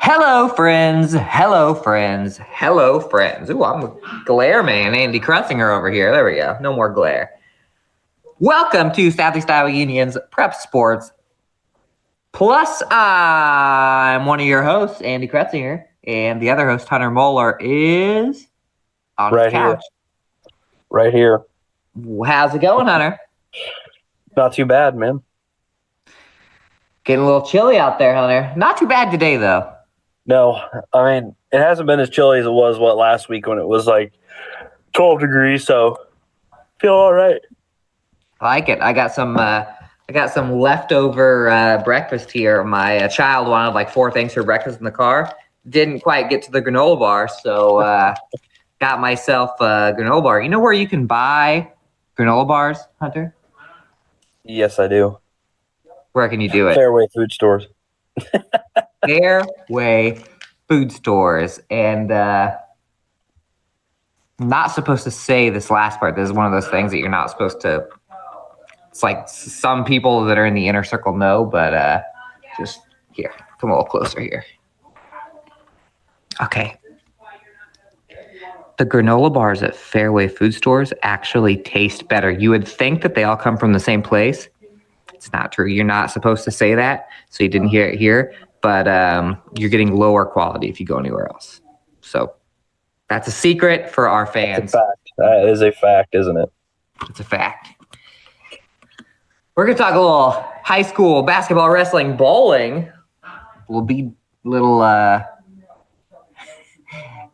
Hello, friends. Hello, friends. Hello, friends. Ooh, I'm a glare man, Andy Kressinger over here. There we go. No more glare. Welcome to Southeast Iowa Union's Prep Sports. Plus, I'm one of your hosts, Andy Kressinger, and the other host, Hunter Moeller, is on right the couch. Right here. How's it going, Hunter? Not too bad, man. Getting a little chilly out there, Hunter. Not too bad today, though. No, I mean, it hasn't been as chilly as it was, last week when it was like 12 degrees, so feel all right. I like it. I got some leftover breakfast here. My child wanted like 4 things for breakfast in the car. Didn't quite get to the granola bar, so got myself a granola bar. You know where you can buy granola bars, Hunter? Yes, I do. Where can you do it? Fairway food stores. Fairway food stores. And not supposed to say this last part. This is one of those things that you're not supposed to. It's like some people that are in the inner circle know, but just here, come a little closer here. Okay. The granola bars at Fairway food stores actually taste better. You would think that they all come from the same place. It's not true. You're not supposed to say that, so you didn't hear it here. But you're getting lower quality if you go anywhere else. So that's a secret for our fans. That's a fact. That is a fact, isn't it? It's a fact. We're going to talk a little high school basketball, wrestling, bowling. We'll be little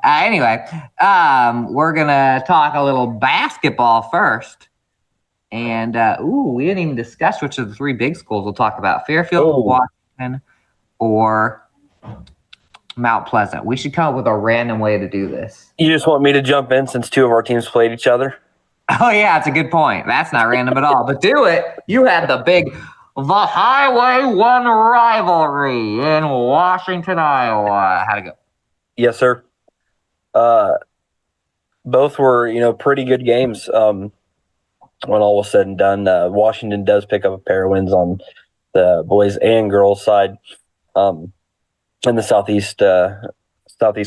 anyway, we're going to talk a little basketball first. And, we didn't even discuss which of the 3 big schools we'll talk about. Fairfield, Washington, or Mount Pleasant. We should come up with a random way to do this. You just want me to jump in since 2 of our teams played each other? Oh, yeah, that's a good point. That's not random at all. But do it. You had the Highway 1 rivalry in Washington, Iowa. How'd it go? Yes, sir. Both were, pretty good games. When all was said and done, Washington does pick up a pair of wins on the boys and girls side in the Southeast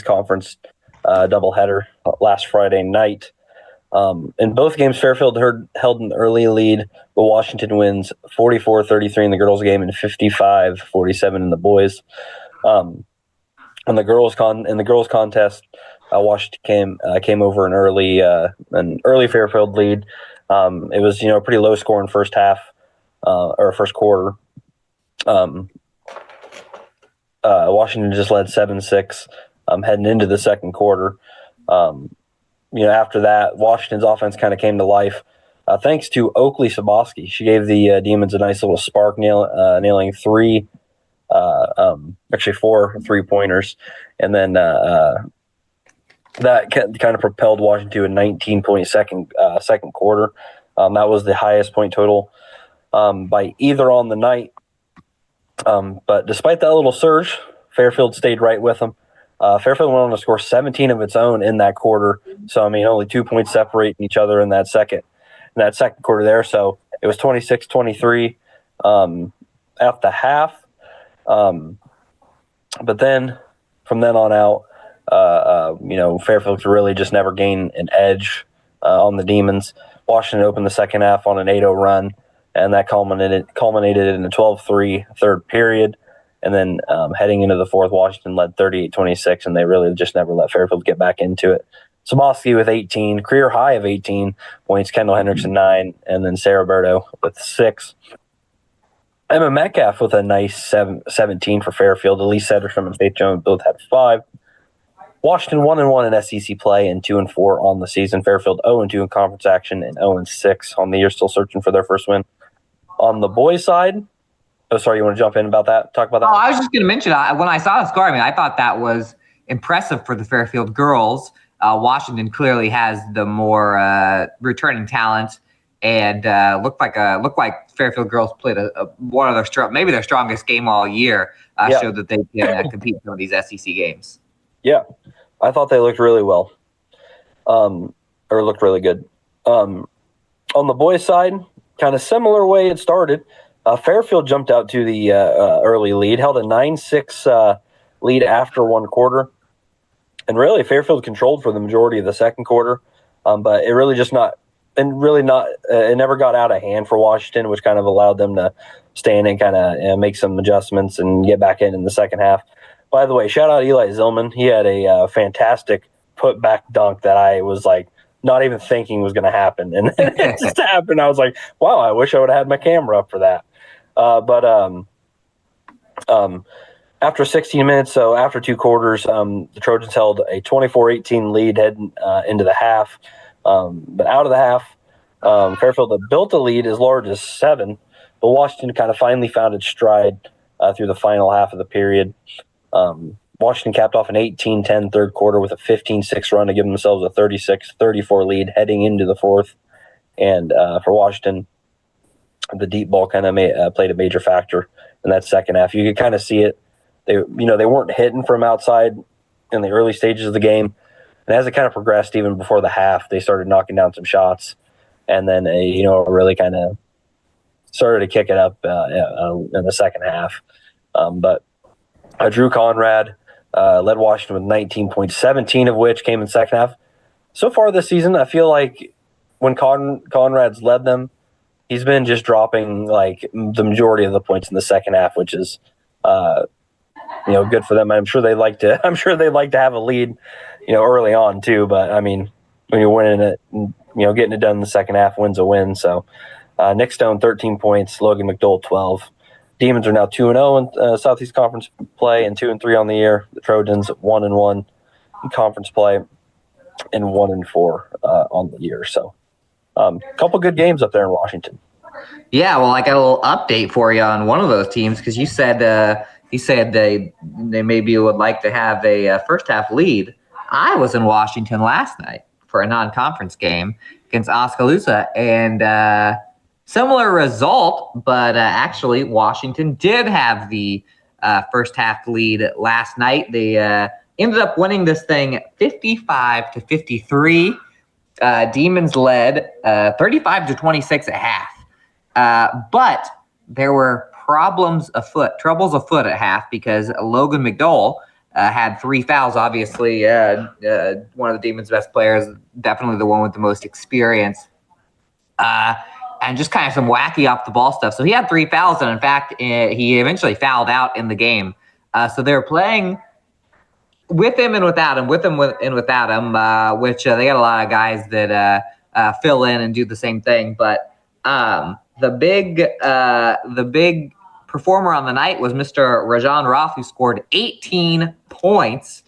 Conference doubleheader last Friday night. In both games, Fairfield held an early lead, but Washington wins 44-33 in the girls' game and 55-47 in the boys. In the girls' contest, Washington came over an early Fairfield lead. It was a pretty low score in first half or first quarter. Washington just led 7-6 heading into the second quarter. After that, Washington's offense kind of came to life thanks to Oakley Saboski. She gave the Demons a nice little spark, nailing 4 3-pointers, and then that kind of propelled Washington to a 19-point second quarter. That was the highest point total by either on the night. But despite that little surge, Fairfield stayed right with them. Fairfield went on to score 17 of its own in that quarter. So, only 2 points separating each other in that second quarter there. So it was 26-23 at the half. But then from then on out, Fairfield really just never gained an edge on the Demons. Washington opened the second half on an 8-0 run, and that culminated in a 12-3 third period. And then heading into the fourth, Washington led 38-26, and they really just never let Fairfield get back into it. Saboski with 18, career high of 18 points, Kendall Hendrickson 9, and then Sarah Berto with 6. Emma Metcalf with a nice 17 for Fairfield. Elise Sederstrom and Faith Jones both had 5. Washington 1-1 in SEC play and 2-4 on the season. Fairfield 0-2 in conference action and 0-6 on the year, still searching for their first win. On the boys' side, oh, sorry, you want to jump in about that? Talk about that? Oh, I was just going to mention, when I saw the score, I thought that was impressive for the Fairfield girls. Washington clearly has the more returning talent, and looked like Fairfield girls played one of their strongest game all year. Showed that they can compete in some of these SEC games. Yeah, I thought they looked really well, or looked really good. On the boys' side, kind of similar way it started. Fairfield jumped out to the early lead, held a 9-6 lead after one quarter. And really, Fairfield controlled for the majority of the second quarter, but it really it never got out of hand for Washington, which kind of allowed them to stay in and kind of make some adjustments and get back in the second half. By the way, shout out Eli Zillman. He had a fantastic putback dunk that I was like not even thinking was going to happen, and it just happened. I was like, wow, I wish I would have had my camera up for that. After 16 minutes, so after two quarters, the Trojans held a 24-18 lead heading into the half. But out of the half, Fairfield had built a lead as large as 7, but Washington kind of finally found its stride through the final half of the period. Washington capped off an 18-10 third quarter with a 15-6 run to give themselves a 36-34 lead heading into the fourth. And for Washington, the deep ball kind of played a major factor in that second half. You could kind of see it. They weren't hitting from outside in the early stages of the game. And as it kind of progressed, even before the half, they started knocking down some shots, and then really kind of started to kick it up in the second half. But Drew Conrad led Washington with 19 points, 17 of which came in the second half. So far this season, I feel like when Conrad's led them, he's been just dropping like the majority of the points in the second half, which is good for them. I'm sure they like to have a lead, early on too. But I mean, when you're winning it, getting it done in the second half wins a win. So Nick Stone 13 points, Logan McDowell 12. Demons are now 2-0 in Southeast Conference play and 2-3 on the year. The Trojans 1-1 in conference play and 1-4 on the year. So a couple good games up there in Washington. Yeah, well, I got a little update for you on one of those teams because you said they maybe would like to have a first half lead. I was in Washington last night for a non-conference game against Oskaloosa, and similar result, but actually Washington did have the first half lead last night. They ended up winning this thing 55-53. Demons led 35-26 at half. But there were troubles afoot at half because Logan McDowell had 3 fouls. Obviously, one of the Demons' best players, definitely the one with the most experience, and just kind of some wacky off the ball stuff. So he had 3 fouls, and in fact, he eventually fouled out in the game. So they were playing with him and without him, which they got a lot of guys that fill in and do the same thing. But the big performer on the night was Mr. Rajan Roth, who scored 18 points.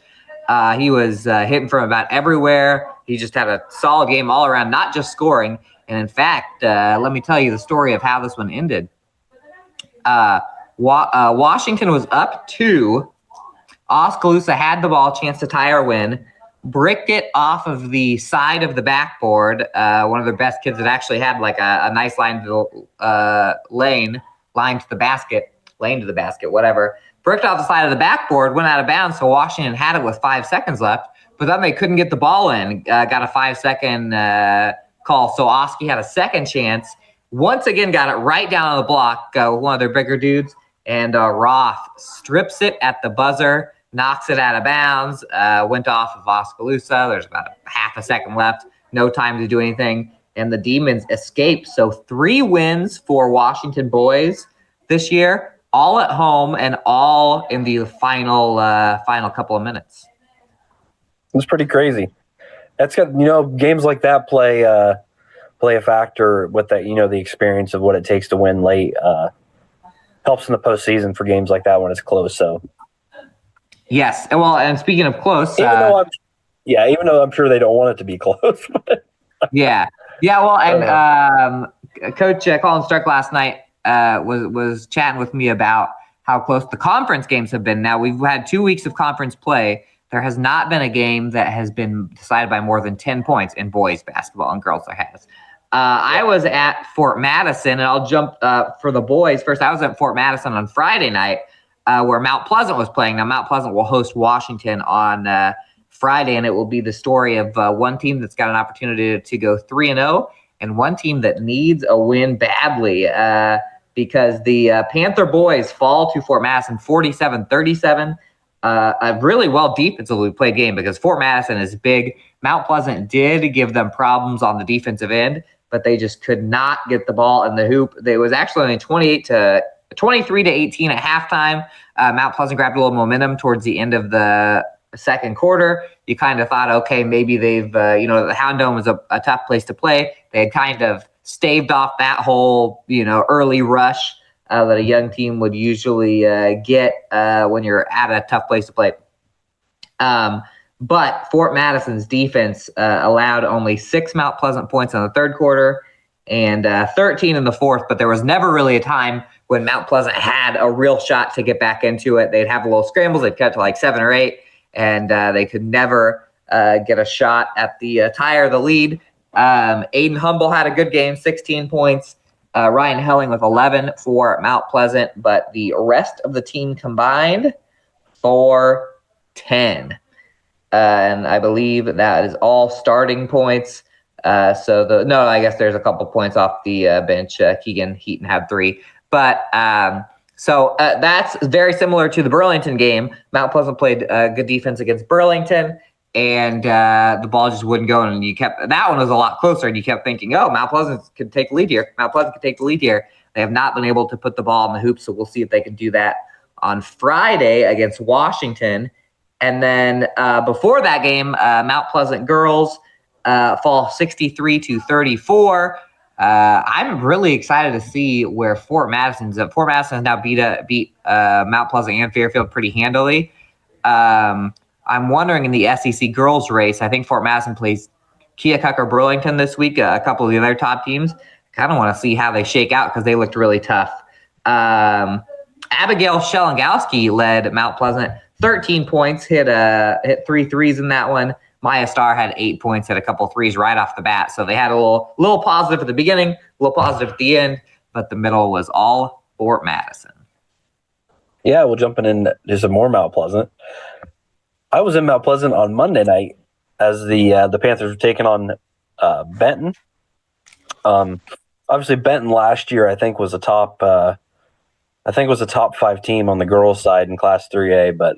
He was hitting from about everywhere. He just had a solid game all around, not just scoring. And in fact, let me tell you the story of how this one ended. Washington was up 2. Oskaloosa had the ball, chance to tie or win, bricked it off of the side of the backboard. One of their best kids that actually had like a nice lane to the basket, whatever. Bricked off the side of the backboard, went out of bounds, so Washington had it with 5 seconds left, but then they couldn't get the ball in. Got a 5-second call, so Oski had a second chance. Once again, got it right down on the block, one of their bigger dudes, and Roth strips it at the buzzer, knocks it out of bounds, went off of Oskaloosa. There's about half a second left, no time to do anything, and the Demons escaped. So 3 wins for Washington boys this year, all at home and all in the final couple of minutes. It's pretty crazy. That's got games like that play a factor with that. The experience of what it takes to win late helps in the postseason for games like that when it's close. So. Yes, and speaking of close, even though I'm sure they don't want it to be close. yeah. Well, and Coach Colin Stark last night was chatting with me about how close the conference games have been. Now we've had 2 weeks of conference play. There has not been a game that has been decided by more than 10 points in boys basketball, and girls there has. I was at Fort Madison, and I'll jump for the boys first. I was at Fort Madison on Friday night. Where Mount Pleasant was playing. Now, Mount Pleasant will host Washington on Friday, and it will be the story of one team that's got an opportunity to go 3-0 and one team that needs a win badly because the Panther boys fall to Fort Madison 47-37. a really well defensively played game because Fort Madison is big. Mount Pleasant did give them problems on the defensive end, but they just could not get the ball in the hoop. It was actually only 23 to 18 at halftime. Mount Pleasant grabbed a little momentum towards the end of the second quarter. You kind of thought, okay, maybe they've, the Hound Dome was a tough place to play. They had kind of staved off that whole, early rush that a young team would usually get when you're at a tough place to play. But Fort Madison's defense allowed only 6 Mount Pleasant points in the third quarter and 13 in the fourth, but there was never really a time when Mount Pleasant had a real shot to get back into it. They'd have a little scrambles. They'd cut to like 7 or 8, and they could never get a shot at the tie or the lead. Aiden Humble had a good game, 16 points. Ryan Helling with 11 for Mount Pleasant, but the rest of the team combined for 10. And I believe that is all starting points. I guess there's a couple points off the bench. Keegan Heaton had 3. But that's very similar to the Burlington game. Mount Pleasant played good defense against Burlington, and the ball just wouldn't go. And that one was a lot closer, and you kept thinking, oh, Mount Pleasant could take the lead here. Mount Pleasant could take the lead here. They have not been able to put the ball in the hoop, so we'll see if they can do that on Friday against Washington. And then before that game, Mount Pleasant girls fall 63-34. I'm really excited to see where Fort Madison's at. Fort Madison has now beat Mount Pleasant and Fairfield pretty handily. I'm wondering in the SEC girls race, I think Fort Madison plays Keokuk or Burlington this week, a couple of the other top teams. Kind of want to see how they shake out because they looked really tough. Abigail Shelengowski led Mount Pleasant, 13 points, hit 3 threes in that one. Maya Starr had 8 points, hit a couple threes right off the bat. So they had a little positive at the beginning, a little positive at the end, but the middle was all Fort Madison. Yeah, we'll jump in some more Mount Pleasant. I was in Mount Pleasant on Monday night as the Panthers were taking on Benton. Obviously, Benton last year I think was a top 5 team on the girls' side in Class 3A, but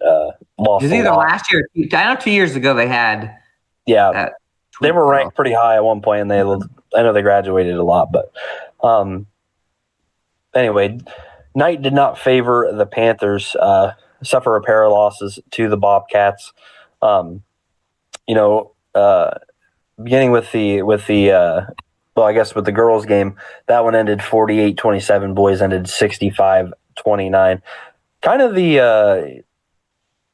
lost. It was either last year. I know 2 years ago they had. Yeah, they were ranked pretty high at one point, and I know they graduated a lot, but anyway, night did not favor the Panthers. Suffer a pair of losses to the Bobcats. Beginning with the I guess with the girls' game, that one ended 48-27. Boys ended 65-29. Kind of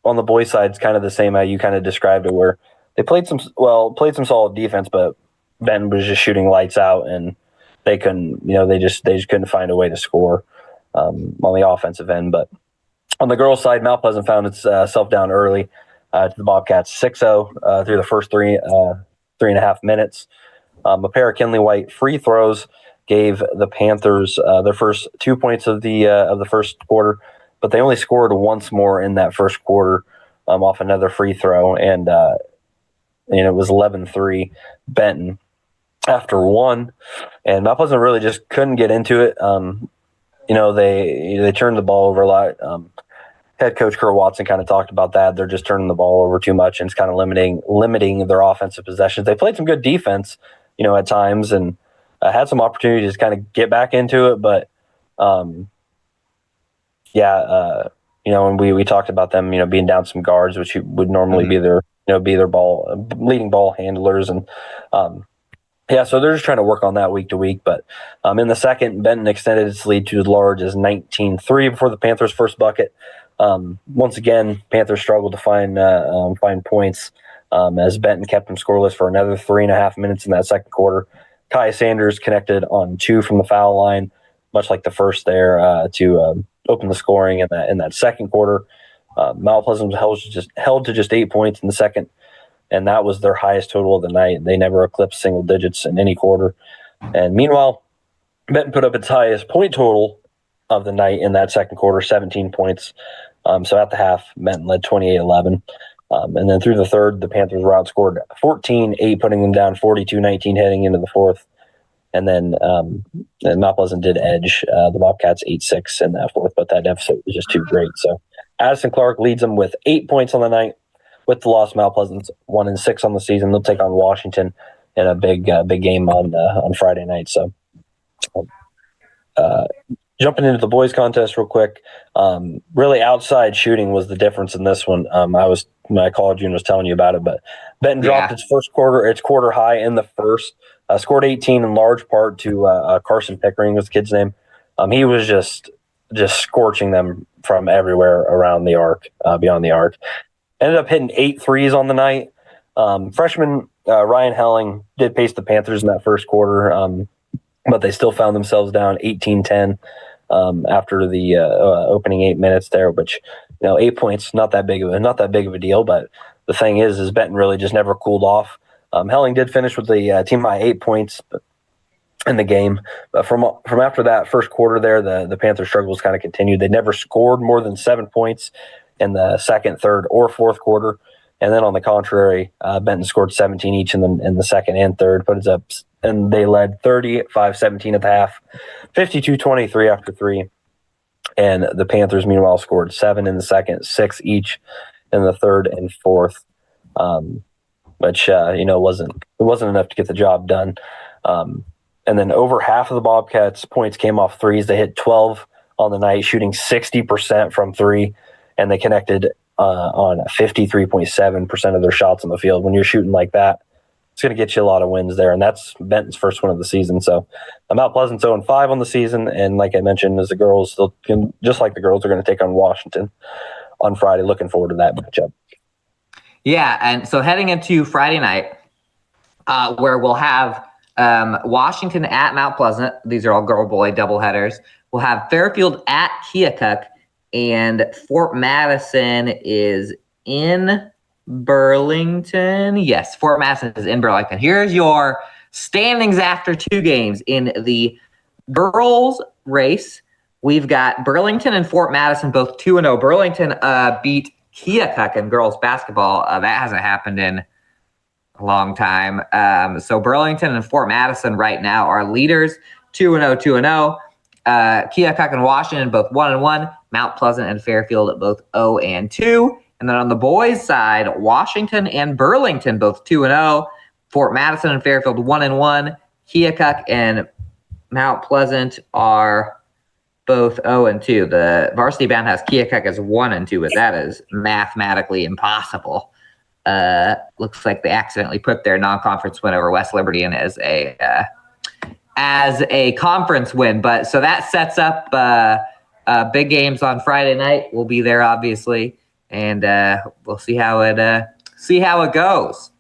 on the boys' side, it's kind of the same how you kind of described it, where they played some solid defense, but Benton was just shooting lights out, and they couldn't, they just couldn't find a way to score on the offensive end. But on the girls' side, Mount Pleasant found itself down early to the Bobcats 6-0 through the first 3.5 minutes. A pair of Kinley White free throws gave the Panthers their first 2 points of the first quarter, but they only scored once more in that first quarter off another free throw, and it was 11-3 Benton after one, and Mount Pleasant really just couldn't get into it. They turned the ball over a lot. Head coach Kurt Watson kind of talked about that. They're just turning the ball over too much, and it's kind of limiting their offensive possessions. They played some good defense, at times, and had some opportunities to kind of get back into it. But, and we talked about them, being down some guards, which would normally be their leading ball handlers. And, so they're just trying to work on that week to week. But in the second, Benton extended its lead to as large as 19-3 before the Panthers' first bucket. Once again, Panthers struggled to find points as Benton kept them scoreless for another 3.5 minutes in that second quarter. Kai Sanders connected on 2 from the foul line, much like the first there, to open the scoring in that second quarter. Mount Pleasant was held to just 8 points in the second, and that was their highest total of the night. They never eclipsed single digits in any quarter. And meanwhile, Benton put up its highest point total of the night in that second quarter, 17 points. So at the half, Benton led 28-11. And then through the third, the Panthers were outscored 14-8, putting them down 42-19 heading into the fourth. And then Mount Pleasant did edge the Bobcats 8-6 in that fourth, but that deficit was just too great. So Addison Clark leads them with 8 points on the night. With the loss, Mount Pleasant's 1-6 on the season. They'll take on Washington in a big game on Friday night. So, jumping into the boys contest real quick, really outside shooting was the difference in this one. My college unit was telling you about it, but Benton dropped its quarter high in the first, scored 18 in large part to Carson Pickering was the kid's name. He was just scorching them from everywhere around the arc, beyond the arc. Ended up hitting 8 threes on the night. Freshman Ryan Helling did pace the Panthers in that first quarter, but they still found themselves down 18-10 after the opening 8 minutes there. Which 8 points, not that big of a deal. But the thing is Benton really just never cooled off. Helling did finish with the team high 8 points in the game. But from after that first quarter there, the Panther struggles kind of continued. They never scored more than 7 points in the second, third, or fourth quarter. And then on the contrary, Benton scored 17 each in the second and third, put it up, and they led 35-17 at the half, 52-23 after 3. And the Panthers, meanwhile, scored 7 in the second, 6 each in the third and fourth, which wasn't enough to get the job done. And then over half of the Bobcats' points came off threes. They hit 12 on the night, shooting 60% from 3. And they connected on 53.7% of their shots on the field. When you're shooting like that, it's going to get you a lot of wins there. And that's Benton's first win of the season. So Mount Pleasant's 0-5 on the season. And like I mentioned, as the girls, just like the girls, are going to take on Washington on Friday. Looking forward to that matchup. Yeah, and so heading into Friday night, where we'll have Washington at Mount Pleasant. These are all girl-boy doubleheaders. We'll have Fairfield at Keokuk. And Fort Madison is in Burlington. Yes, Fort Madison is in Burlington. Here's your standings after 2 games. In the girls race, we've got Burlington and Fort Madison both 2-0. Burlington beat Keokuk in girls basketball. That hasn't happened in a long time. So Burlington and Fort Madison right now are leaders, 2-0, 2-0. Keokuk and Washington both 1-1. Mount Pleasant and Fairfield both 0-2. And then on the boys' side, Washington and Burlington both 2-0. Fort Madison and Fairfield 1-1. Keokuk and Mount Pleasant are both 0-2. The varsity bound has Keokuk as 1-2, but that is mathematically impossible. Looks like they accidentally put their non-conference win over West Liberty in as a conference win. But so that sets up big games on Friday night. We'll be there, obviously, and we'll see how it goes.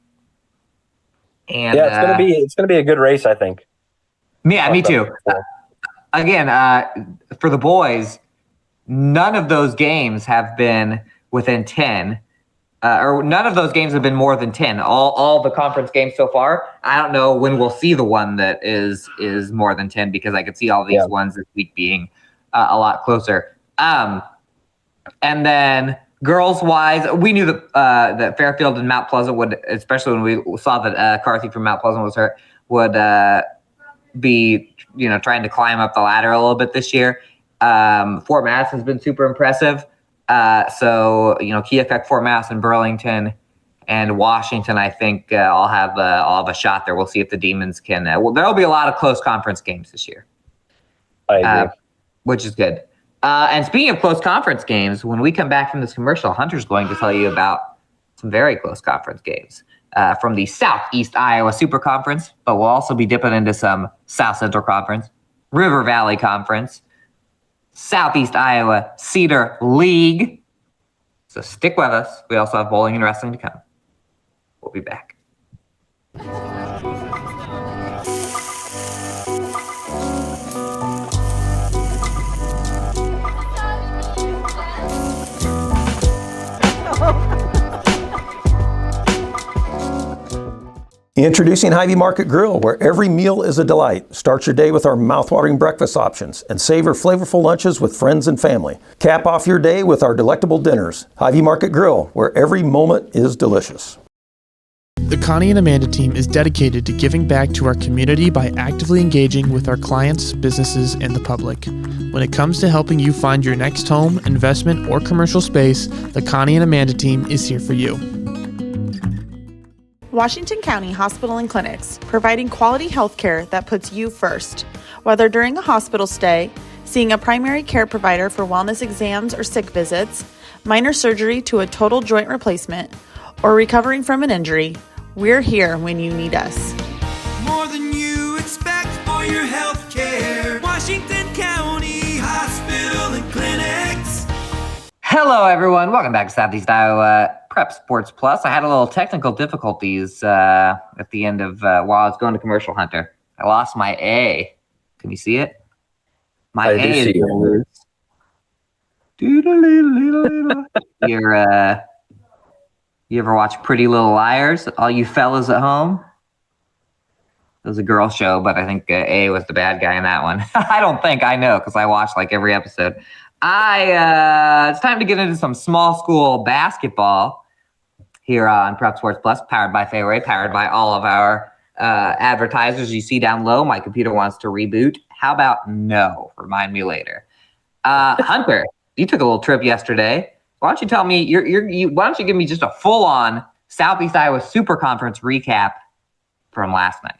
And yeah, it's gonna be a good race, I think. Yeah, me too. Again, for the boys, none of those games have been within 10. Or none of those games have been more than 10. All the conference games so far. I don't know when we'll see the one that is more than 10, because I could see all these ones this week being a lot closer. And then girls-wise, we knew that Fairfield and Mount Pleasant would, especially when we saw that Carthy from Mount Pleasant was hurt, would be trying to climb up the ladder a little bit this year. Fort Madison's been super impressive. So Keokuk, Fort Madison, Burlington, and Washington, I think all have a shot there. We'll see if the Demons can. There'll be a lot of close conference games this year. I agree. Which is good. And speaking of close conference games, when we come back from this commercial, Hunter's going to tell you about some very close conference games from the Southeast Iowa Super Conference, but we'll also be dipping into some South Central Conference, River Valley Conference, Southeast Iowa Cedar League. So stick with us. We also have bowling and wrestling to come. We'll be back. Introducing Hy-Vee Market Grill, where every meal is a delight. Start your day with our mouthwatering breakfast options and savor flavorful lunches with friends and family. Cap off your day with our delectable dinners. Hy-Vee Market Grill, where every moment is delicious. The Connie and Amanda team is dedicated to giving back to our community by actively engaging with our clients, businesses, and the public. When it comes to helping you find your next home, investment, or commercial space, the Connie and Amanda team is here for you. Washington County Hospital and Clinics, providing quality health care that puts you first. Whether during a hospital stay, seeing a primary care provider for wellness exams or sick visits, minor surgery to a total joint replacement, or recovering from an injury, we're here when you need us. More than you expect for your health care. Washington County Hospital and Clinics. Hello, everyone. Welcome back to Southeast Iowa Prep Sports Plus. I had a little technical difficulties at the end of while I was going to Commercial Hunter. I lost my A. Can you see it? My I A do is see it. loose. Doodle-doodle-doodle-doodle. You ever watch Pretty Little Liars? All you fellas at home? It was a girl show, but I think A was the bad guy in that one. I don't think I know because I watched like every episode. It's time to get into some small school basketball here on Prep Sports Plus, powered by Fairway, powered by all of our advertisers you see down low. My computer wants to reboot. How about no? Remind me later. Hunter, you took a little trip yesterday. Why don't you tell me? Why don't you give me just a full-on Southeast Iowa Super Conference recap from last night?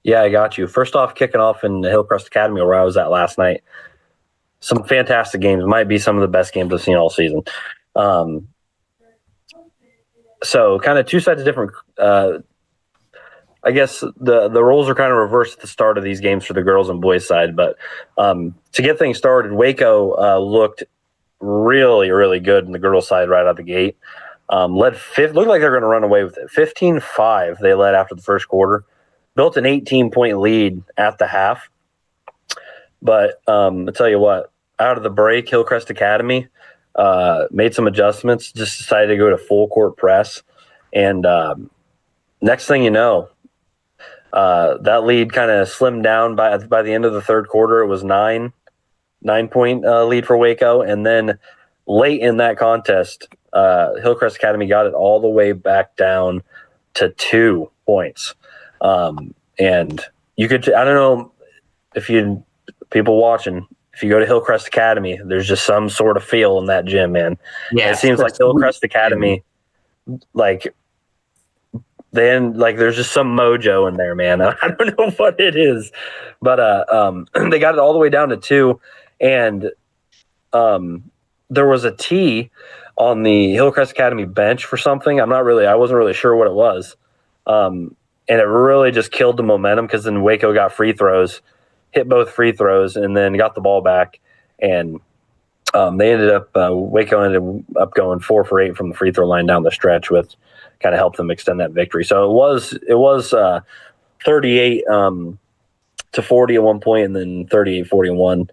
Yeah, I got you. First off, kicking off in the Hillcrest Academy where I was at last night. Some fantastic games. Might be some of the best games I've seen all season. So kind of two sides of different. I guess the roles are kind of reversed at the start of these games for the girls and boys side. But to get things started, Waco looked really, really good in the girls' side right out of the gate. Looked like they're going to run away with it. 15-5 they led after the first quarter. Built an 18-point lead at the half. But I'll tell you what, out of the break, Hillcrest Academy made some adjustments, just decided to go to full court press. And next thing you know, that lead kind of slimmed down by the end of the third quarter. It was 9-point lead for Waco. And then late in that contest, Hillcrest Academy got it all the way back down to 2 points. And you could, I don't know if people watching, if you go to Hillcrest Academy, there's just some sort of feel in that gym, man. Yeah, it seems like Hillcrest Academy, there's just some mojo in there, man. I don't know what it is, but they got it all the way down to 2, and there was a T on the Hillcrest Academy bench for something. I wasn't really sure what it was, and it really just killed the momentum because then Waco got free throws, hit both free throws, and then got the ball back, and Waco ended up going 4 for 8 from the free throw line down the stretch, with kind of helped them extend that victory. So it was 38 to 40 at one point, and then 38-41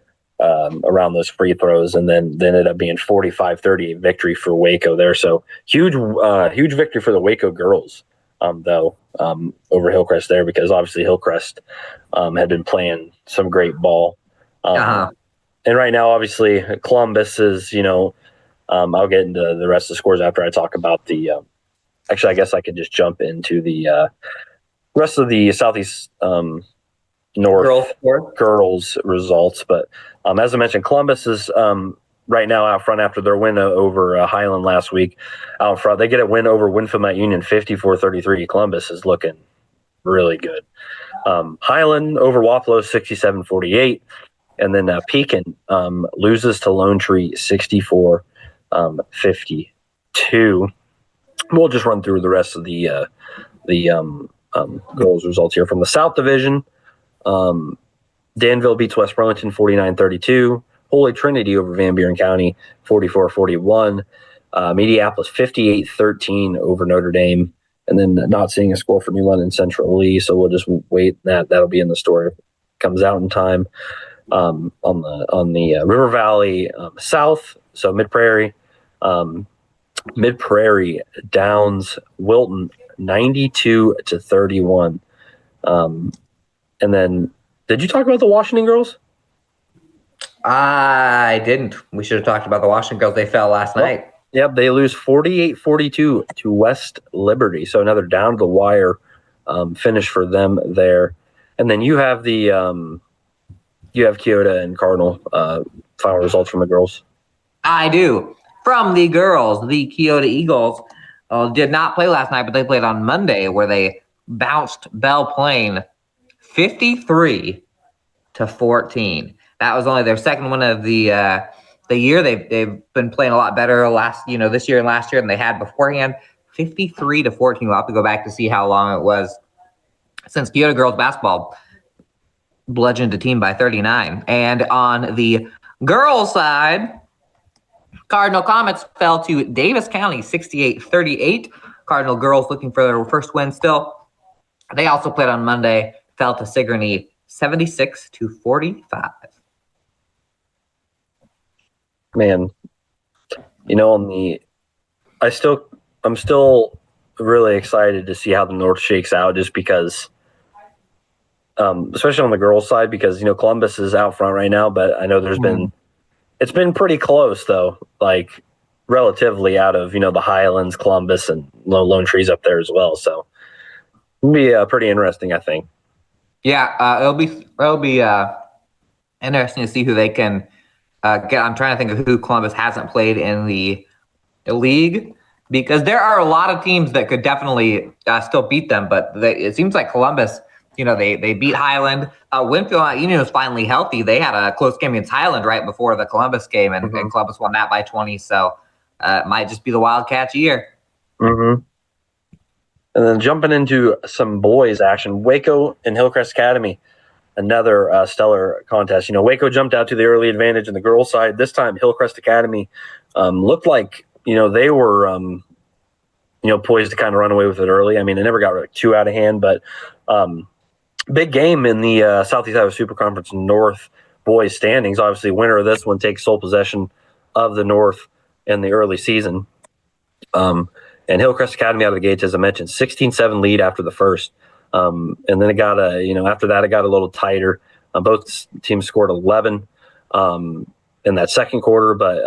around those free throws, and then ended up being 45-38 victory for Waco there. So huge victory for the Waco girls, though, over Hillcrest there, because obviously Hillcrest had been playing some great ball. And right now, obviously, Columbus is, I'll get into the rest of the scores after I talk about the actually, I guess I could just jump into the rest of the Southeast North girls results. But as I mentioned, Columbus is right now out front after their win over Highland last week. Out front, they get a win over Winfield Mount Union 54-33. Columbus is looking really good. Highland over Wapello 67-48. And then Pekin loses to Lone Tree 64-52. We'll just run through the rest of the girls' results here. From the South Division, Danville beats West Burlington 49-32. Holy Trinity over Van Buren County 44-41. Mediapolis 58-13 over Notre Dame. And then not seeing a score for New London Central Lee, so we'll just wait. That'll be in the story. Comes out in time. On the River Valley South, so Mid Prairie Downs Wilton 92-31. And then, did you talk about the Washington girls? I didn't. We should have talked about the Washington girls. They fell last night. Yep, they lose 48-42 to West Liberty. So another down to the wire finish for them there. And then you have the you have Kyoto and Cardinal final results from the girls. I do. From the girls, the Kyoto Eagles did not play last night, but they played on Monday, where they bounced Belle Plaine 53-14. That was only their second win of the year. They've been playing a lot better this year and last year than they had beforehand. 53-14. We'll have to go back to see how long it was since Kyoto girls basketball bludgeoned a team by 39. And on the girls' side, Cardinal Comets fell to Davis County 68-38. Cardinal girls looking for their first win still. They also played on Monday, fell to Sigourney 76-45. Man, I'm still really excited to see how the North shakes out, just because, especially on the girls' side, because Columbus is out front right now, but I know it's been pretty close though, like relatively out of the Highlands, Columbus, and Lone Trees up there as well. So it'll be pretty interesting, I think. Yeah, it'll be interesting to see who they can get. I'm trying to think of who Columbus hasn't played in the league, because there are a lot of teams that could definitely still beat them, but it seems like Columbus, they beat Highland. Winfield Union was finally healthy. They had a close game against Highland right before the Columbus game, and Columbus won that by 20. So it might just be the Wildcats' year. Mm-hmm. And then jumping into some boys action, WACO and Hillcrest Academy, another stellar contest. WACO jumped out to the early advantage in the girls' side. This time, Hillcrest Academy looked like they were poised to kind of run away with it early. I mean, they never got too out of hand, but big game in the Southeast Iowa Super Conference North boys standings. Obviously, winner of this one takes sole possession of the North in the early season. And Hillcrest Academy out of the gates, as I mentioned, 16-7 lead after the first. And then it got after that, it got a little tighter. Both teams scored 11 in that second quarter, but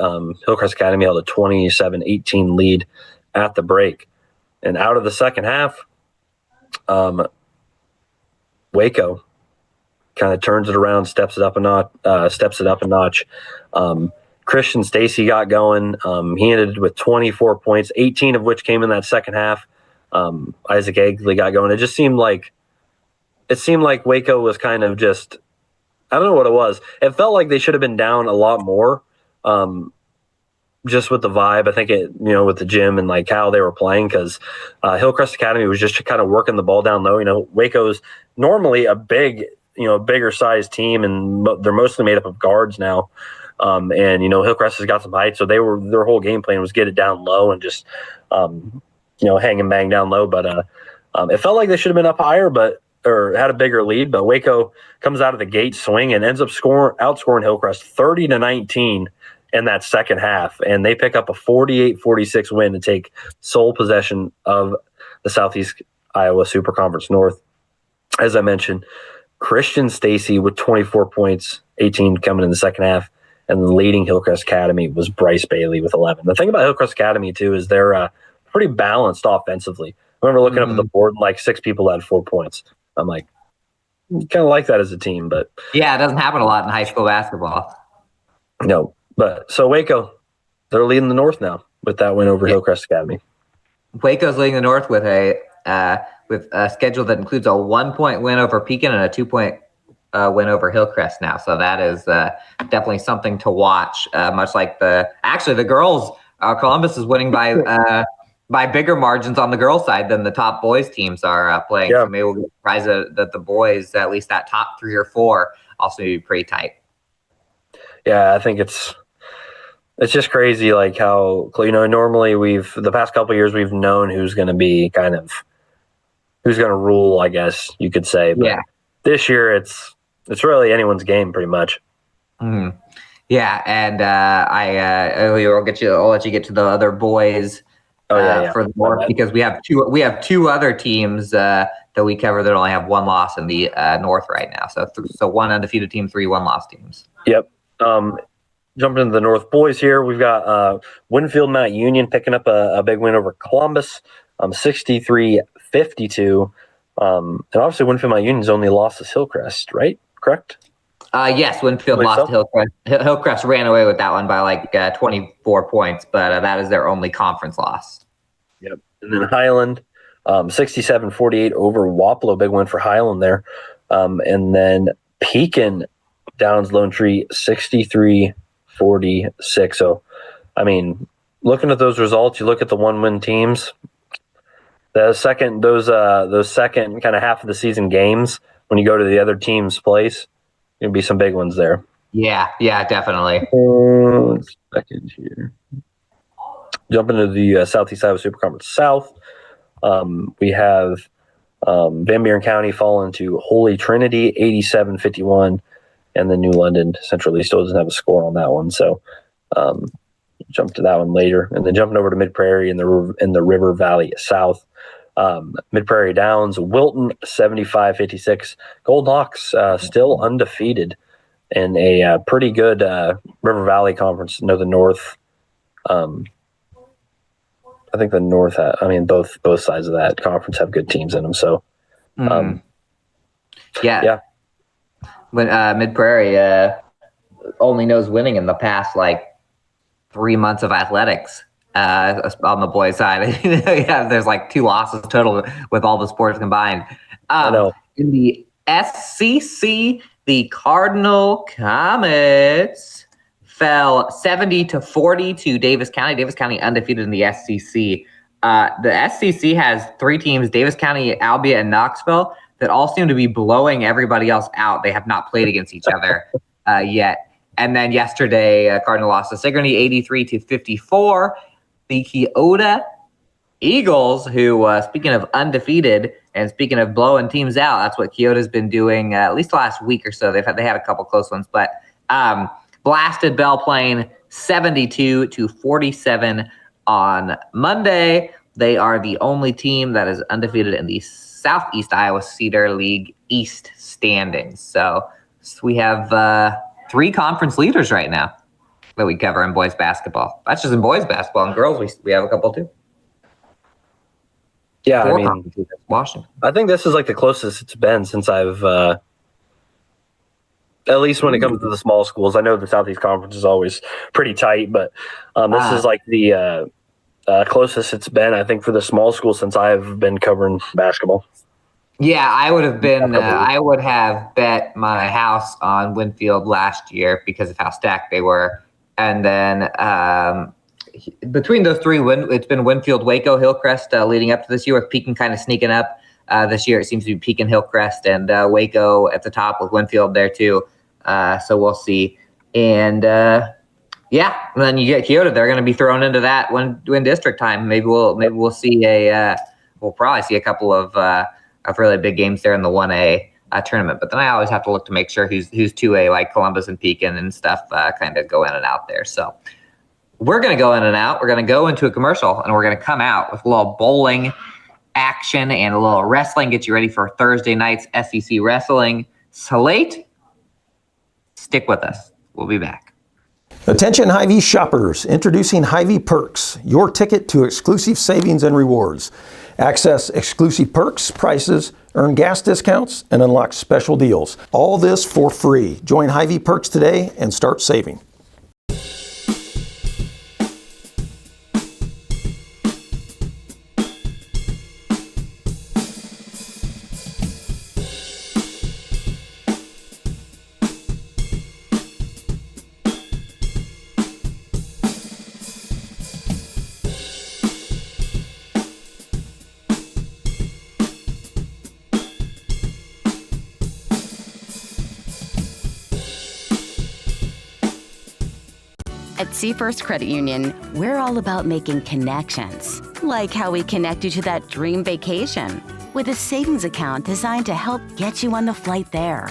Hillcrest Academy held a 27-18 lead at the break. And out of the second half, WACO kind of turns it around, steps it up a notch. Christian Stacy got going. He ended with 24 points, 18 of which came in that second half. Isaac Egley got going. It seemed like WACO was kind of just, I don't know what it was. It felt like they should have been down a lot more, just with the vibe. I think with the gym and like how they were playing, because Hillcrest Academy was just kind of working the ball down low. WACO's normally a bigger sized team, and they're mostly made up of guards now. And Hillcrest has got some height, so their whole game plan was get it down low and just hang and bang down low. But it felt like they should have been up higher, or had a bigger lead. But WACO comes out of the gate swing and ends up outscoring Hillcrest 30-19 in that second half, and they pick up a 48-46 win to take sole possession of the Southeast Iowa Super Conference North. As I mentioned, Christian Stacy with 24 points, 18 coming in the second half. And the leading Hillcrest Academy was Bryce Bailey with 11. The thing about Hillcrest Academy, too, is they're pretty balanced offensively. I remember looking up at the board, and like 6 people had 4 points. I'm like, kind of like that as a team. But yeah, it doesn't happen a lot in high school basketball. No. But so WACO, they're leading the North now with that win over Hillcrest Academy. WACO's leading the North with a schedule that includes a 1-point win over Pekin and a 2-point win over Hillcrest now. So that is definitely something to watch. Much like the girls, Columbus is winning by bigger margins on the girls' side than the top boys teams are playing. Yeah. So maybe we'll be surprised that the boys, at least that top 3 or 4, also be pretty tight. Yeah, I think it's just crazy, like how normally the past couple of years we've known who's going to rule, I guess you could say. But this year it's really anyone's game, pretty much. Mm-hmm. Yeah, and I'll let you get to the other boys for the North, because we have two other teams that we cover that only have 1 loss in the North right now. So 1 undefeated team, 3 1-loss teams. Yep. Jumping into the North boys here, we've got Winfield Mount Union picking up a big win over Columbus, 63-52. And obviously Winfield Mount Union's only lost to Hillcrest, right? Correct? Yes, Winfield lost to Hillcrest. Hillcrest ran away with that one by like 24 points, but that is their only conference loss. Yep. And then Highland, 67-48 over Wapello, big win for Highland there. And then Pekin Downs Lone Tree, 63-46. So, I mean, looking at those results, you look at the one-win teams. Those second kind of half of the season games, when you go to the other team's place, gonna be some big ones there. Yeah, definitely. 1 second here. Jumping into the Southeast Iowa Super Conference South, we have Van Buren County falling to Holy Trinity, 87-51, and then New London Central East still doesn't have a score on that one, so jump to that one later. And then jumping over to Mid Prairie in the River Valley South. Mid Prairie Downs, Wilton, 75-56. Golden Hawks still undefeated in a pretty good River Valley conference. No, the North. I think the North. Both sides of that conference have good teams in them. So, yeah. When Mid Prairie only knows winning in the past like 3 months of athletics. On the boys' side, there's like 2 losses total with all the sports combined. I know. In the SEC, the Cardinal Comets fell 70-40 to Davis County. Davis County undefeated in the SEC. The SEC has 3 teams: Davis County, Albia, and Knoxville, that all seem to be blowing everybody else out. They have not played against each other yet. And then yesterday, Cardinal lost to Sigourney 83-54. The Keokuk Eagles, who, speaking of undefeated and speaking of blowing teams out, that's what Keota's been doing at least the last week or so. They had a couple close ones, but blasted Belle Plaine 72-47 on Monday. They are the only team that is undefeated in the Southeast Iowa Cedar League East standings. So we have 3 conference leaders right now that we cover in boys basketball. That's just in boys basketball. In girls, we have a couple too. Yeah, 4 I mean, conference leaders. Washington. I think this is like the closest it's been since I've, at least when it comes to the small schools. I know the Southeast Conference is always pretty tight, but this is like the closest it's been, I think, for the small schools since I've been covering basketball. Yeah, I would have bet my house on Winfield last year because of how stacked they were. And then between those 3, it's been Winfield, Waco, Hillcrest leading up to this year, with Pekin kind of sneaking up. This year it seems to be Pekin, Hillcrest, and Waco at the top with Winfield there too. So we'll see. And and then you get Keokuk. They're going to be thrown into that when district time. Maybe we'll see we'll probably see a couple of really big games there in the 1A tournament. But then I always have to look to make sure who's 2A, like Columbus and Pekin and stuff, kind of go in and out there. So we're going to go in and out. We're going to go into a commercial, and we're going to come out with a little bowling action and a little wrestling. Get you ready for Thursday night's SEC Wrestling slate. Stick with us. We'll be back. Attention Hy-Vee shoppers, introducing Hy-Vee Perks, your ticket to exclusive savings and rewards. Access exclusive perks, prices, earn gas discounts, and unlock special deals. All this for free. Join Hy-Vee Perks today and start saving. At Seafirst Credit Union, we're all about making connections, like how we connect you to that dream vacation with a savings account designed to help get you on the flight there.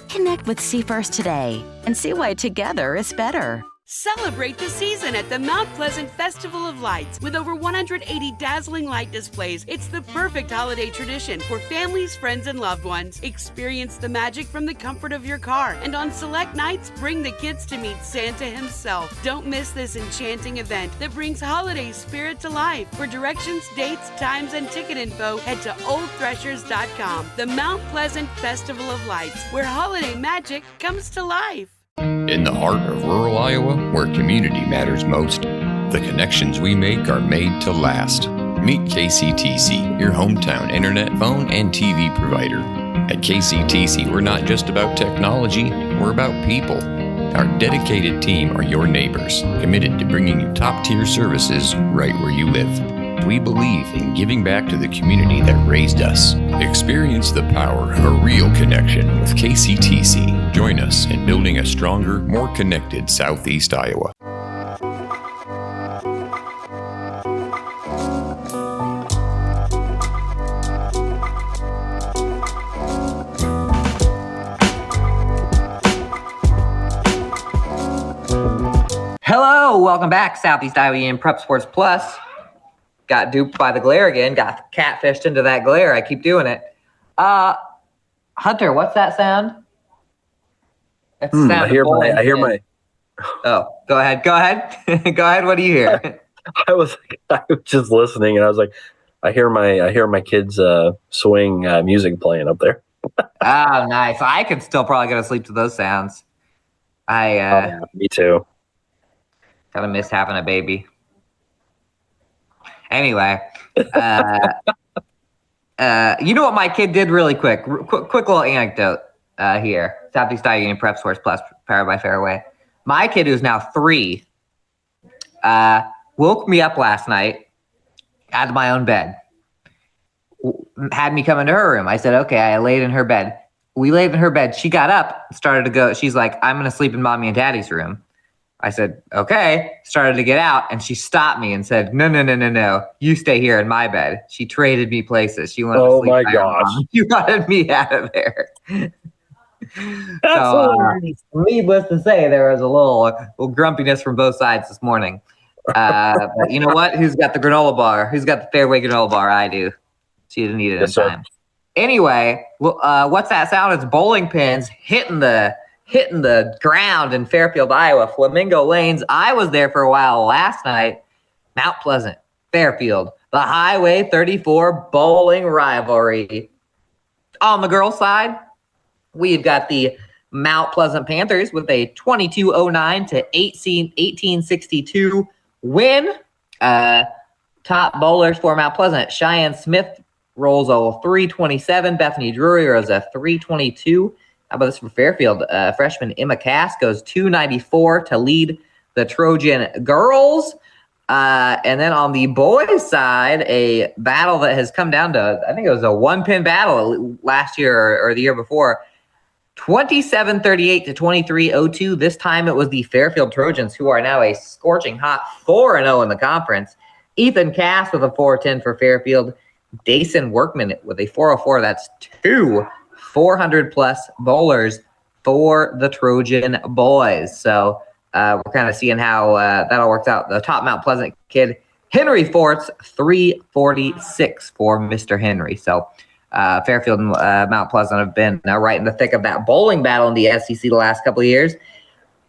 Connect with Seafirst today and see why together is better. Celebrate the season at the Mount Pleasant Festival of Lights. With over 180 dazzling light displays, it's the perfect holiday tradition for families, friends, and loved ones. Experience the magic from the comfort of your car, and on select nights, bring the kids to meet Santa himself. Don't miss this enchanting event that brings holiday spirit to life. For directions, dates, times, and ticket info, head to oldthreshers.com. The Mount Pleasant Festival of Lights, where holiday magic comes to life. In the heart of rural Iowa, where community matters most, the connections we make are made to last. Meet KCTC, your hometown internet, phone, and TV provider. At KCTC, we're not just about technology, we're about people. Our dedicated team are your neighbors, committed to bringing you top-tier services right where you live. We believe in giving back to the community that raised us. Experience the power of a real connection with KCTC. Join us in building a stronger, more connected Southeast Iowa. Hello, welcome back, Southeast Iowa Union Prep Sports Plus. Got duped by the glare again. Got catfished into that glare. I keep doing it. Hunter, what's that sound? That's the sound I hear of my. Oh, go ahead. Go ahead. What do you hear? I was just listening, and I was like, I hear my kids swing music playing up there. Oh, nice. I could still probably go to sleep to those sounds. Me too. Kind of miss having a baby. Anyway, you know what my kid did really quick? Quick little anecdote here. Southeast Iowa Union Prep Sports Plus, powered by Fairway. My kid, who's now 3, woke me up last night out of my own bed. Had me come into her room. I said, okay, I laid in her bed. We laid in her bed. She got up, started to go. She's like, I'm going to sleep in mommy and daddy's room. I said, okay, started to get out, and she stopped me and said, no, you stay here in my bed. She traded me places. She wanted to sleep my by her gosh. mom. You wanted me out of there. That's hilarious. Needless to say, there was a little grumpiness from both sides this morning. But you know what? Who's got the granola bar? Who's got the Fairway granola bar? I do. She didn't need it in time. Anyway, what's that sound? It's bowling pins hitting the ground in Fairfield, Iowa, Flamingo Lanes. I was there for a while last night. Mount Pleasant, Fairfield, the Highway 34 bowling rivalry. On the girls' side, we've got the Mount Pleasant Panthers with a 2209 to 1862 win. Top bowlers for Mount Pleasant: Cheyenne Smith rolls a 327. Bethany Drury rolls a 322. How about this for Fairfield? Freshman Emma Cass goes 294 to lead the Trojan girls. And then on the boys' side, a battle that has come down to, I think it was a one-pin battle last year or the year before. 27-38 to 23-02. This time it was the Fairfield Trojans, who are now a scorching hot 4-0 in the conference. Ethan Cass with a 410 for Fairfield. Dason Workman with a 404. That's 2 400-plus bowlers for the Trojan boys. So we're kind of seeing how that all works out. The top Mount Pleasant kid, Henry Forts, 346 for Mr. Henry. So Fairfield and Mount Pleasant have been right in the thick of that bowling battle in the SEC the last couple of years.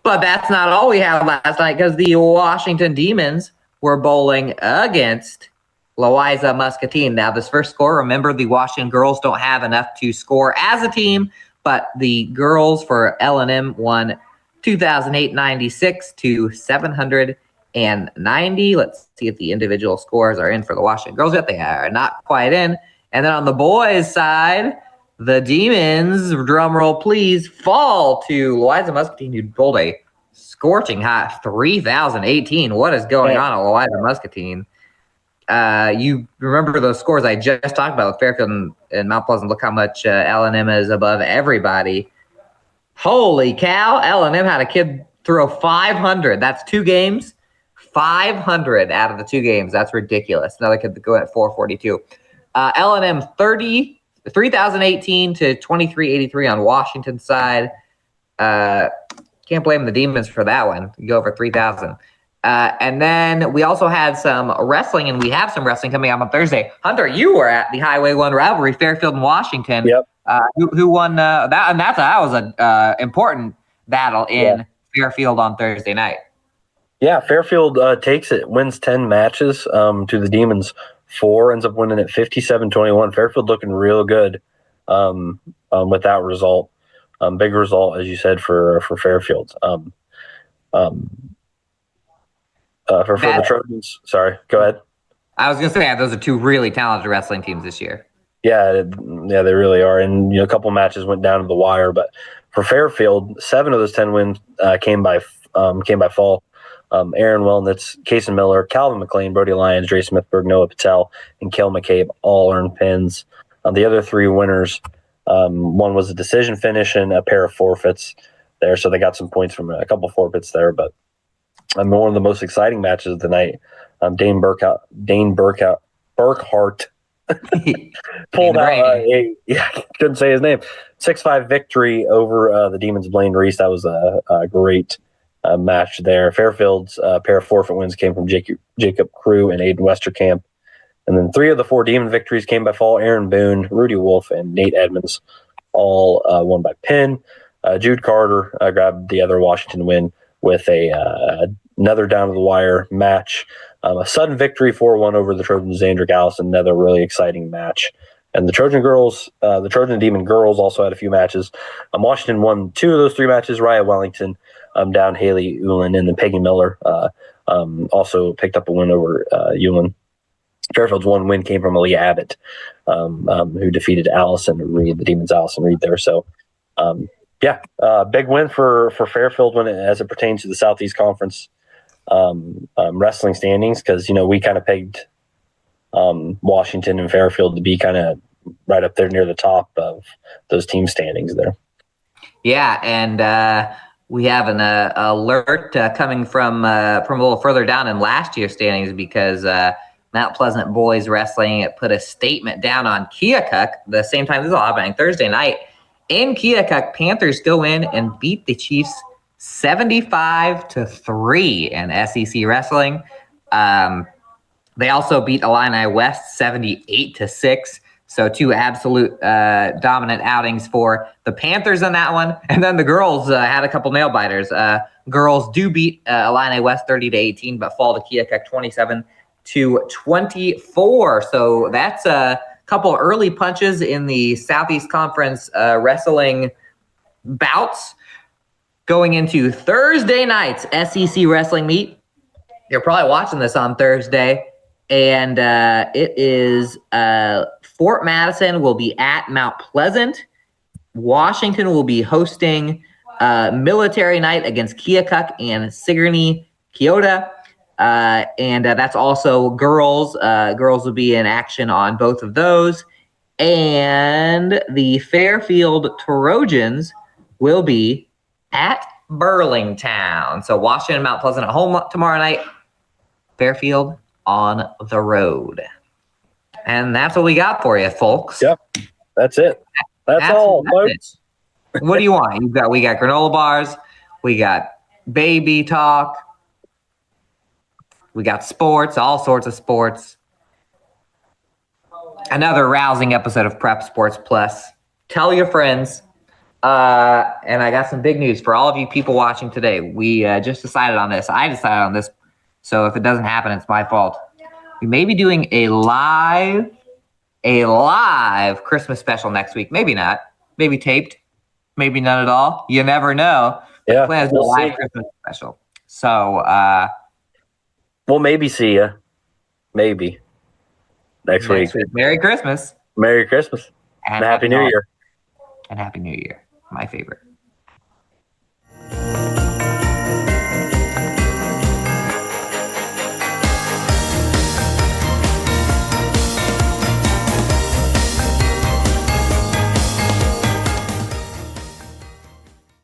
But that's not all we had last night, because the Washington Demons were bowling against Louisa Muscatine. Now, this first score, remember, the Washington girls don't have enough to score as a team, but the girls for L&M won 2008-96 to 790. Let's see if the individual scores are in for the Washington girls yet. They are not quite in. And then on the boys' side, the Demons, drum roll please, fall to Louisa Muscatine, who bowled a scorching hot 3,018. What is going on at Louisa Muscatine? You remember those scores I just talked about with Fairfield and Mount Pleasant. Look how much L&M is above everybody. Holy cow, L&M had a kid throw 500. That's 2 games. 500 out of the 2 games. That's ridiculous. Another kid go at 442. L&M 3,018 to 2383 on Washington side. Can't blame the Demons for that one. You go over 3,000. And then we also had some wrestling, and we have some wrestling coming up on Thursday. Hunter, you were at the Highway 1 Rivalry, Fairfield and Washington. Yep. Who won that? And that was an important battle in Fairfield on Thursday night. Yeah, Fairfield takes it, wins 10 matches to the Demons 4, ends up winning it 57-21. Fairfield looking real good with that result. Big result, as you said, for Fairfield. For the Trojans, sorry, go ahead. I was going to say, those are two really talented wrestling teams this year. Yeah, they really are. And a couple matches went down to the wire, but for Fairfield, 7 of those 10 wins came by fall. Aaron Wellnitz, Kason Miller, Calvin McLean, Brody Lyons, Dre Smithberg, Noah Patel, and Kel McCabe all earned pins. The other 3 winners, one was a decision finish and a pair of forfeits there, so they got some points from a couple forfeits there. But one of the most exciting matches of the night, Dane Burkhart pulled out couldn't say his name. 6-5 victory over the Demons' Blaine Reese. That was a great match there. Fairfield's pair of forfeit wins came from Jacob Crew and Aiden Westerkamp. And then 3 of the 4 Demon victories came by fall. Aaron Boone, Rudy Wolf, and Nate Edmonds all won by pin. Jude Carter grabbed the other Washington win with another down-to-the-wire match. A sudden victory 4-1 over the Trojans' Zandrick Allison, another really exciting match. And the Trojan and Demon girls also had a few matches. Washington won 2 of those 3 matches. Raya Wellington down Haley Ulan, and then Peggy Miller also picked up a win over Ulan. Fairfield's one win came from Aaliyah Abbott, who defeated Allison Reed, the Demons' Allison Reed there. So, big win for Fairfield as it pertains to the Southeast Conference wrestling standings, because we kind of pegged Washington and Fairfield to be kind of right up there near the top of those team standings there. Yeah, and we have an alert coming from a little further down in last year's standings, because Mount Pleasant Boys Wrestling put a statement down on Keokuk the same time this is all happening, Thursday night. In Keokuk, Panthers go in and beat the Chiefs 75-3 in SEC Wrestling. They also beat Illini West 78-6. So 2 absolute dominant outings for the Panthers in that one. And then the girls had a couple nail biters. Girls do beat Illini West 30-18, but fall to Keokuk 27-24. So that's a couple early punches in the Southeast Conference wrestling bouts. Going into Thursday night's SEC wrestling meet. You're probably watching this on Thursday. And it is Fort Madison will be at Mount Pleasant. Washington will be hosting Military Night against Keokuk and Sigourney Keota. And that's also girls. Girls will be in action on both of those. And the Fairfield Trojans will be at Burlingtown. So Washington and Mount Pleasant at home tomorrow night. Fairfield on the road. And that's what we got for you, folks. Yep. That's it. That's all, folks. What do you want? We got granola bars, we got baby talk, we got sports, all sorts of sports. Another rousing episode of Prep Sports Plus. Tell your friends. And I got some big news for all of you people watching today. We just decided on this. I decided on this. So if it doesn't happen, it's my fault. We may be doing a live Christmas special next week. Maybe not. Maybe taped. Maybe none at all. You never know. Yeah, plans we'll a live Christmas special. So we'll maybe see you. Maybe next week. Merry Christmas. Merry Christmas. And Happy New Year. And Happy New Year. My favorite.